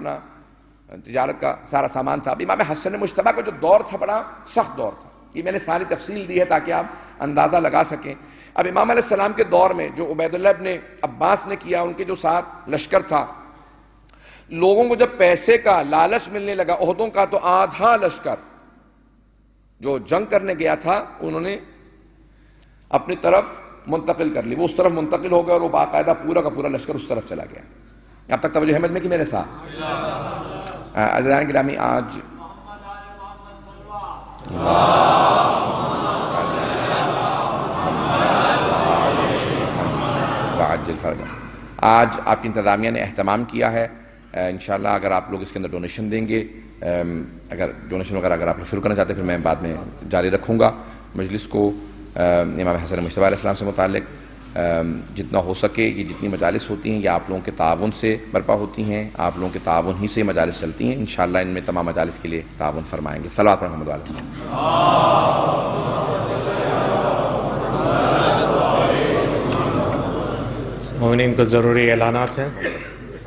اپنا تجارت کا سارا سامان تھا. اب امام حسن مجتبیٰ کا جو دور تھا بڑا سخت دور تھا. یہ میں نے ساری تفصیل دی ہے تاکہ آپ اندازہ لگا سکیں. اب امام علیہ السلام کے دور میں جو عبید اللہ ابن عباس نے کیا، ان کے جو ساتھ لشکر تھا، لوگوں کو جب پیسے کا لالچ ملنے لگا عہدوں کا، تو آدھا لشکر جو جنگ کرنے گیا تھا انہوں نے اپنی طرف منتقل کر لی. وہ اس طرف منتقل ہو گیا اور وہ باقاعدہ پورا کا پورا لشکر اس طرف چلا گیا. اب تک توجہ احمد میں کہ میرے ساتھ؟ عزیزان گرامی، آج آپ کی انتظامیہ نے اہتمام کیا ہے. انشاءاللہ اگر آپ لوگ اس کے اندر ڈونیشن دیں گے، اگر ڈونیشن وغیرہ اگر آپ لوگ شروع کرنا چاہتے ہیں، پھر میں بعد میں جاری رکھوں گا مجلس کو. امام حسن مجتبیٰ علیہ السلام سے متعلق جتنا ہو سکے، یہ جتنی مجالس ہوتی ہیں یہ آپ لوگوں کے تعاون سے برپا ہوتی ہیں، آپ لوگوں کے تعاون ہی سے مجالس چلتی ہیں. انشاءاللہ ان میں تمام مجالس کے لیے تعاون فرمائیں گے. صلوات پر محمد علیہ. مومنین کو ضروری اعلانات ہیں.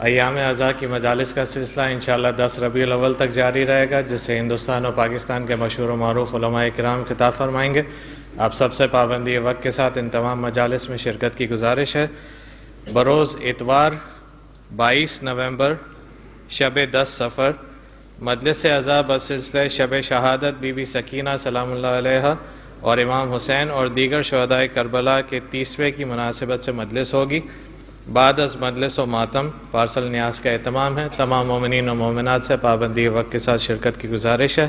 ایام اعزاء کی مجالس کا سلسلہ انشاءاللہ 10 ربیع الاول تک جاری رہے گا، جس سے ہندوستان اور پاکستان کے مشہور و معروف علماء کرام خطاب فرمائیں گے. آپ سب سے پابندی وقت کے ساتھ ان تمام مجالس میں شرکت کی گزارش ہے. بروز اتوار 22 نومبر شب 10 صفر مجلس اعزاء بسلسلہ شب شہادت بی بی سکینہ سلام اللہ علیہا اور امام حسین اور دیگر شہدائے کربلا کے 30ویں کی مناسبت سے مجلس ہوگی. بعد از مجلس و ماتم پارسل نیاز کا اہتمام ہے. تمام مومنین و مومنات سے پابندی وقت کے ساتھ شرکت کی گزارش ہے.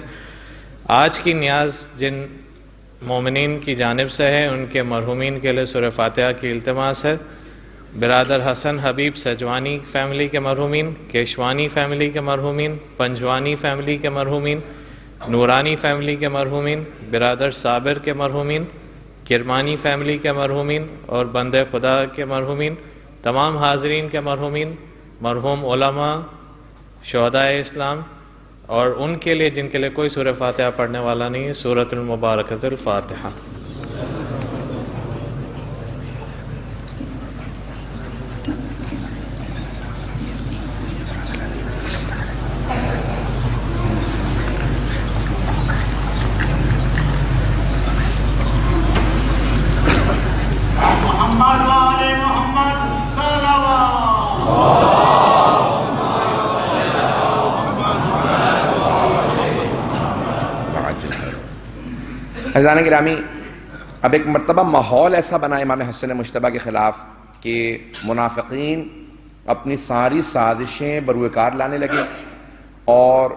آج کی نیاز جن مومنین کی جانب سے ہے ان کے مرحومین کے لیے سورہ فاتحہ کی التماس ہے. برادر حسن حبیب سجوانی فیملی کے مرحومین، کیشوانی فیملی کے مرحومین، پنجوانی فیملی کے مرحومین، نورانی فیملی کے مرحومین، برادر صابر کے مرحومین، کرمانی فیملی کے مرحومین اور بندے خدا کے مرحومین، تمام حاضرین کے مرحومین، مرحوم علماء، شہدائے اسلام اور ان کے لیے جن کے لیے کوئی سورہ فاتحہ پڑھنے والا نہیں ہے، سورۃ المبارکۃ الفاتحہ. عزیزان گرامی، اب ایک مرتبہ ماحول ایسا بنا امام حسن مجتبیٰ کے خلاف کہ منافقین اپنی ساری سازشیں بروئے کار لانے لگے، اور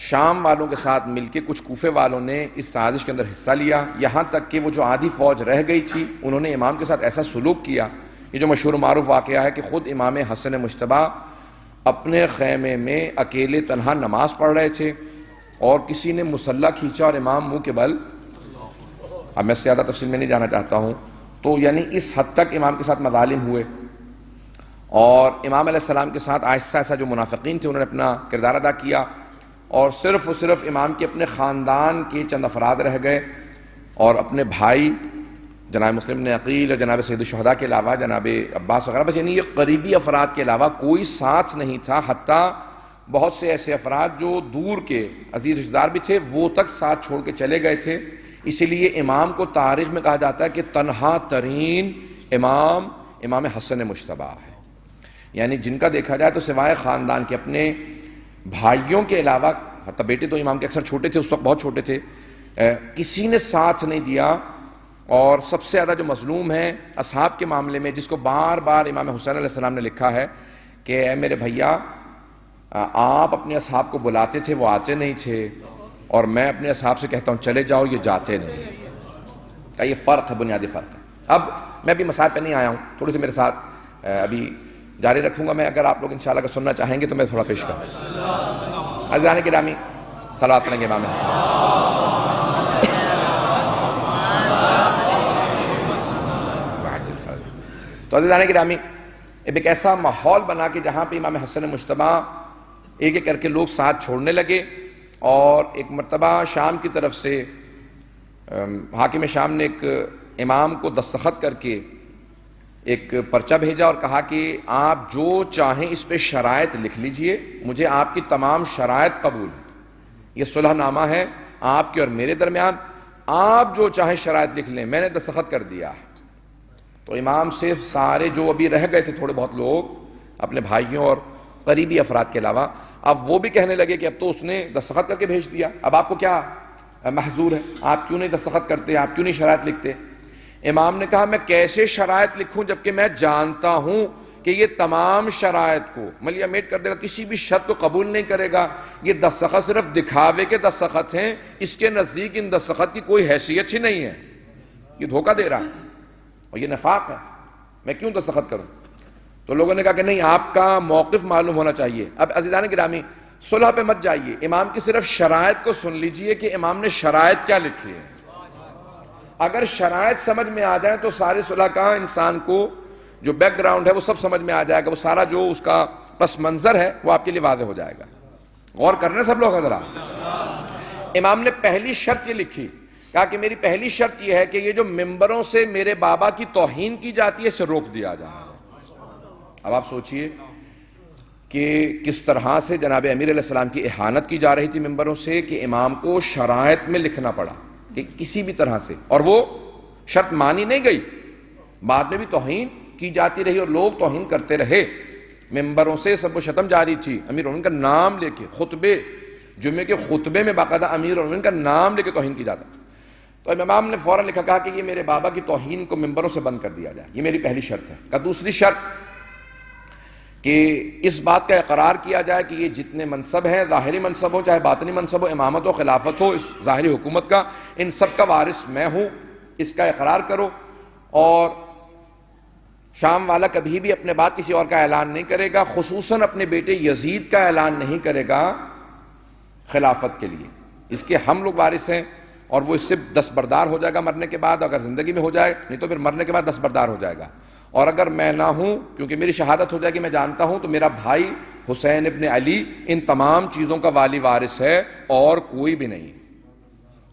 شام والوں کے ساتھ مل کے کچھ کوفے والوں نے اس سازش کے اندر حصہ لیا. یہاں تک کہ وہ جو آدھی فوج رہ گئی تھی انہوں نے امام کے ساتھ ایسا سلوک کیا. یہ جو مشہور و معروف واقعہ ہے کہ خود امام حسن مجتبیٰ اپنے خیمے میں اکیلے تنہا نماز پڑھ رہے تھے اور کسی نے مسلح کھینچا اور امام منہ کے بل. اب میں زیادہ تفصیل میں نہیں جانا چاہتا ہوں. تو یعنی اس حد تک امام کے ساتھ مظالم ہوئے، اور امام علیہ السلام کے ساتھ آہستہ آہستہ جو منافقین تھے انہوں نے اپنا کردار ادا کیا، اور صرف امام کے اپنے خاندان کے چند افراد رہ گئے، اور اپنے بھائی جناب مسلم بن عقیل اور جناب سید الشہداء کے علاوہ جناب عباس وغیرہ، بس یعنی یہ قریبی افراد کے علاوہ کوئی ساتھ نہیں تھا. حتیٰ بہت سے ایسے افراد جو دور کے عزیز رشتہ دار بھی تھے وہ تک ساتھ چھوڑ کے چلے گئے تھے. اسی لیے امام کو تاریخ میں کہا جاتا ہے کہ تنہا ترین امام حسن مجتبیٰ ہے. یعنی جن کا دیکھا جائے تو سوائے خاندان کے اپنے بھائیوں کے علاوہ، حتیٰ بیٹے تو امام کے اکثر چھوٹے تھے، اس وقت بہت چھوٹے تھے، کسی نے ساتھ نہیں دیا. اور سب سے زیادہ جو مظلوم ہے اصحاب کے معاملے میں، جس کو بار بار امام حسین علیہ السلام نے لکھا ہے کہ اے میرے بھیا، آپ اپنے اصحاب کو بلاتے تھے وہ آتے نہیں تھے، اور میں اپنے اصحاب سے کہتا ہوں چلے جاؤ، یہ جاتے نہیں. یہ فرق ہے، بنیادی فرق ہے. اب میں بھی مسائل پہ نہیں آیا ہوں، تھوڑی سی میرے ساتھ ابھی جاری رکھوں گا. میں اگر آپ لوگ انشاءاللہ اگر سننا چاہیں گے تو میں تھوڑا پیش کروں. عزیزان گرامی، صلوات پڑھیں گے امام حسن. تو عزیزان گرامی، اب ایک ایسا ماحول بنا کہ جہاں پہ امام حسن مجتبیٰ ایک ایک کر کے لوگ ساتھ چھوڑنے لگے. اور ایک مرتبہ شام کی طرف سے حاکم شام نے ایک امام کو دستخط کر کے ایک پرچہ بھیجا اور کہا کہ آپ جو چاہیں اس پہ شرائط لکھ لیجئے، مجھے آپ کی تمام شرائط قبول ہیں۔ یہ صلح نامہ ہے آپ کے اور میرے درمیان، آپ جو چاہیں شرائط لکھ لیں، میں نے دستخط کر دیا۔ تو امام سے سارے جو ابھی رہ گئے تھے تھوڑے بہت لوگ اپنے بھائیوں اور قریبی افراد کے علاوہ، اب وہ بھی کہنے لگے کہ اب تو اس نے دستخط کر کے بھیج دیا، اب آپ کو کیا محظور ہے، آپ کیوں نہیں دستخط کرتے، آپ کیوں نہیں شرائط لکھتے؟ امام نے کہا میں کیسے شرائط لکھوں جبکہ میں جانتا ہوں کہ یہ تمام شرائط کو ملیا میٹ کر دے گا، کسی بھی شرط کو قبول نہیں کرے گا، یہ دستخط صرف دکھاوے کے دستخط ہیں، اس کے نزدیک ان دستخط کی کوئی حیثیت ہی نہیں ہے، یہ دھوکہ دے رہا ہے اور یہ نفاق ہے، میں کیوں دستخط کروں؟ تو لوگوں نے کہا کہ نہیں، آپ کا موقف معلوم ہونا چاہیے۔ اب عزیزان گرامی، صلح پہ مت جائیے، امام کی صرف شرائط کو سن لیجئے کہ امام نے شرائط کیا لکھی ہے۔ اگر شرائط سمجھ میں آ جائیں تو سارے صلح کا انسان کو جو بیک گراؤنڈ ہے وہ سب سمجھ میں آ جائے گا، وہ سارا جو اس کا پس منظر ہے وہ آپ کے لیے واضح ہو جائے گا۔ غور کرنے سب لوگ حضرات۔ امام نے پہلی شرط یہ لکھی، کہا کہ میری پہلی شرط یہ ہے کہ یہ جو ممبروں سے میرے بابا کی توہین کی جاتی ہے اسے روک دیا جائے۔ اب آپ سوچئے کہ کس طرح سے جناب امیر علیہ السلام کی اہانت کی جا رہی تھی ممبروں سے کہ امام کو شرائط میں لکھنا پڑا کہ کسی بھی طرح سے، اور وہ شرط مانی نہیں گئی، بعد میں بھی توہین کی جاتی رہی اور لوگ توہین کرتے رہے، ممبروں سے سب و شتم جاری تھی، امیر المومنین کا نام لے کے خطبے، جمعے کے خطبے میں باقاعدہ امیر المومنین کا نام لے کے توہین کی جاتا۔ تو امام نے فوراً لکھا، کہا کہ یہ میرے بابا کی توہین کو ممبروں سے بند کر دیا جائے، یہ میری پہلی شرط ہے۔ کہا دوسری شرط کہ اس بات کا اقرار کیا جائے کہ یہ جتنے منصب ہیں، ظاہری منصب ہو چاہے باطنی منصب ہو، امامت و خلافت ہو، اس ظاہری حکومت کا، ان سب کا وارث میں ہوں، اس کا اقرار کرو، اور شام والا کبھی بھی اپنے بعد کسی اور کا اعلان نہیں کرے گا، خصوصاً اپنے بیٹے یزید کا اعلان نہیں کرے گا خلافت کے لیے، اس کے ہم لوگ وارث ہیں، اور وہ اس سے دستبردار ہو جائے گا مرنے کے بعد، اگر زندگی میں ہو جائے، نہیں تو پھر مرنے کے بعد دستبردار ہو جائے گا، اور اگر میں نہ ہوں کیونکہ میری شہادت ہو جائے کہ میں جانتا ہوں، تو میرا بھائی حسین ابن علی ان تمام چیزوں کا والی وارث ہے اور کوئی بھی نہیں۔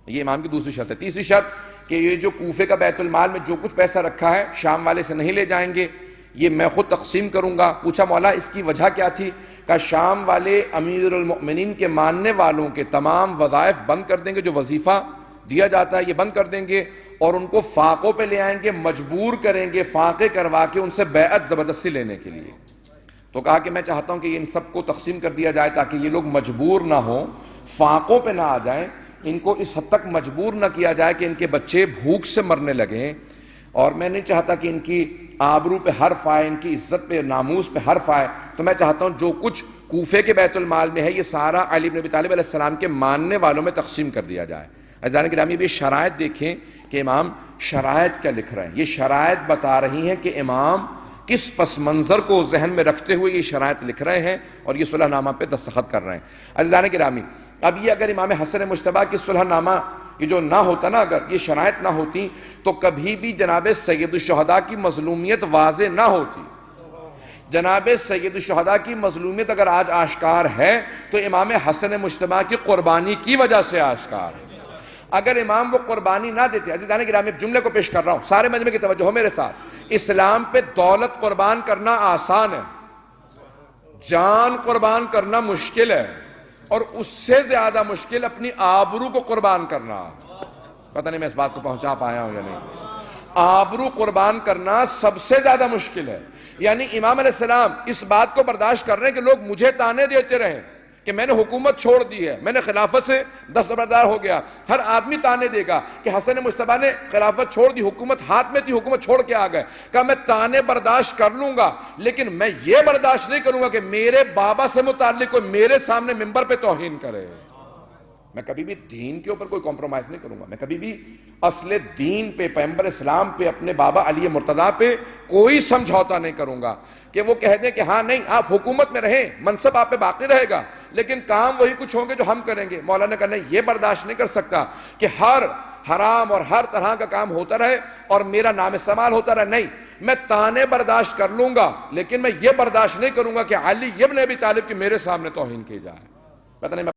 یہ امام کی دوسری شرط ہے۔ تیسری شرط کہ یہ جو کوفے کا بیت المال میں جو کچھ پیسہ رکھا ہے شام والے سے نہیں لے جائیں گے، یہ میں خود تقسیم کروں گا۔ پوچھا مولا اس کی وجہ کیا تھی؟ کہ شام والے امیر المؤمنین کے ماننے والوں کے تمام وظائف بند کر دیں گے، جو وظیفہ دیا جاتا ہے یہ بند کر دیں گے، اور ان کو فاقوں پہ لے آئیں گے، مجبور کریں گے فاقے کروا کے ان سے بیعت زبردستی لینے کے لیے۔ تو کہا کہ میں چاہتا ہوں کہ ان سب کو تقسیم کر دیا جائے تاکہ یہ لوگ مجبور نہ ہوں، فاقوں پہ نہ آ جائیں، ان کو اس حد تک مجبور نہ کیا جائے کہ ان کے بچے بھوک سے مرنے لگیں، اور میں نہیں چاہتا کہ ان کی آبرو پہ حرف آئے، ان کی عزت پہ ناموس پہ حرف آئے، تو میں چاہتا ہوں جو کچھ کوفے کے بیت المال میں ہے یہ سارا علی بن ابی طالب علیہ السلام کے ماننے والوں میں تقسیم کر دیا جائے۔ عزیزان گرامی، یہ شرائط دیکھیں کہ امام شرائط کیا لکھ رہے ہیں، یہ شرائط بتا رہی ہیں کہ امام کس پس منظر کو ذہن میں رکھتے ہوئے یہ شرائط لکھ رہے ہیں اور یہ صلح نامہ پہ دستخط کر رہے ہیں۔ عزیزان گرامی، اب یہ اگر امام حسن مجتبیٰ کی صلح نامہ یہ جو نہ ہوتا نا، اگر یہ شرائط نہ ہوتی تو کبھی بھی جناب سید الشہداء کی مظلومیت واضح نہ ہوتی۔ جناب سید الشہداء کی مظلومیت اگر آج آشکار ہے تو امام حسن مجتبیٰ کی قربانی کی وجہ سے آشکار ہے۔ اگر امام وہ قربانی نہ دیتے، عزیزان گرامی ایک جملے کو پیش کر رہا ہوں، سارے مجمع کی توجہ ہو میرے ساتھ، اسلام پہ دولت قربان کرنا آسان ہے، جان قربان کرنا مشکل ہے، اور اس سے زیادہ مشکل اپنی آبرو کو قربان کرنا۔ پتہ نہیں میں اس بات کو پہنچا پایا ہوں یا نہیں۔ آبرو قربان کرنا سب سے زیادہ مشکل ہے، یعنی امام علیہ السلام اس بات کو برداشت کر رہے ہیں کہ لوگ مجھے تانے دیتے رہیں کہ میں نے حکومت چھوڑ دی ہے، میں نے خلافت سے دستبردار ہو گیا، ہر آدمی تانے دے گا کہ حسن مجتبیٰ نے خلافت چھوڑ دی، حکومت ہاتھ میں تھی، حکومت چھوڑ کے آ گئے۔ کہا میں تانے برداشت کر لوں گا، لیکن میں یہ برداشت نہیں کروں گا کہ میرے بابا سے متعلق کوئی میرے سامنے ممبر پہ توہین کرے۔ میں کبھی بھی دین کے اوپر کوئی کمپرومائز نہیں کروں گا، میں کبھی بھی اصل دین پہ، پیغمبر اسلام پہ، اپنے بابا علی مرتضیٰ پہ کوئی سمجھوتا نہیں کروں گا کہ وہ کہہ دیں کہ ہاں نہیں آپ حکومت میں رہیں، منصب آپ پہ باقی رہے گا، لیکن کام وہی کچھ ہوں گے جو ہم کریں گے۔ مولانا نے کہا نہیں، یہ برداشت نہیں کر سکتا کہ ہر حرام اور ہر طرح کا کام ہوتا رہے اور میرا نام استعمال ہوتا رہے۔ نہیں، میں تانے برداشت کر لوں گا، لیکن میں یہ برداشت نہیں کروں گا کہ علی ابن ابی طالب کی میرے سامنے توہین کی جائے۔ پتہ نہیں